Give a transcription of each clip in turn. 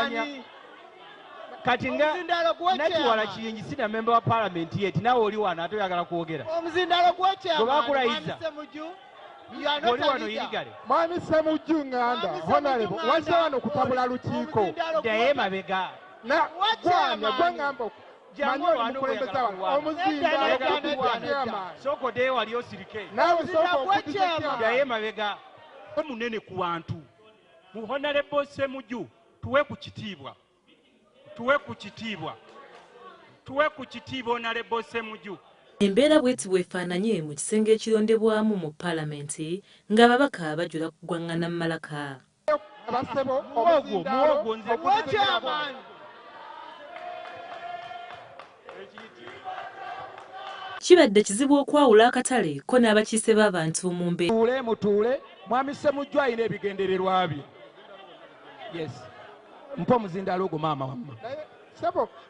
mumanya kati nga Nakiwala Kiyingi sina member wa parliament yet nawe oli wano atoyagala kwogera omuzindalo gw'ekyama gwebakulayiza oli wano Irigale Mwami Ssemujju Nganda honorable wazze wano kutabula lukiiko ddaye mabega gwe ngamba manyi oli mukulembeze wano omuzindalo sooka oddeyo wali osirike naawe sooka okuddisa ddaye mabega munene ku bantu mu honorable Ssemujju tuwe ku kitiibwa honorable Ssemujju. Embeera bw'eti bwefaananye mu kisenge ekirondebwamu mu paalamenti ng'ababaka bajula kugwaŋŋana mu malaka. muwogo nze Kibadde kizibu okwawula akatale ko n'abakiise b'abantu mu mbeera. Mutuule Mwami Ssemujju alina ebigendererwa bye. Yes. Mpo omuzindalo ogwo maama wamma.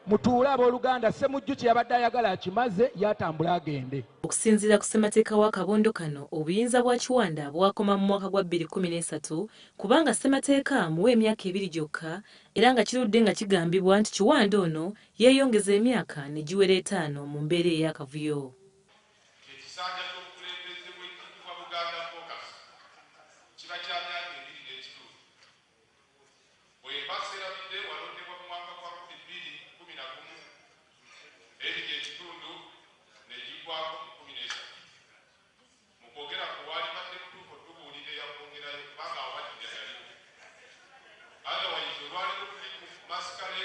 Mutuule abooluganda Ssemujju kye yabadde ayagala akimaze yatambula agende. Okusinziira ku ssemateeka wa kabondo kano obuyinza bwa Kiwanda bwakoma mu mwaka gwa 2013 kubanga ssemateeka amuwa emyaka 2 gyokka era nga kirudde nga kigambibwa nti Kiwanda ono yeeyongeza emyaka ne giwera 5 mu mbeera ey'akavuyo. Ekisanja ky'obukulembeze bw'ekitiibwa Buganda Focus kiba kya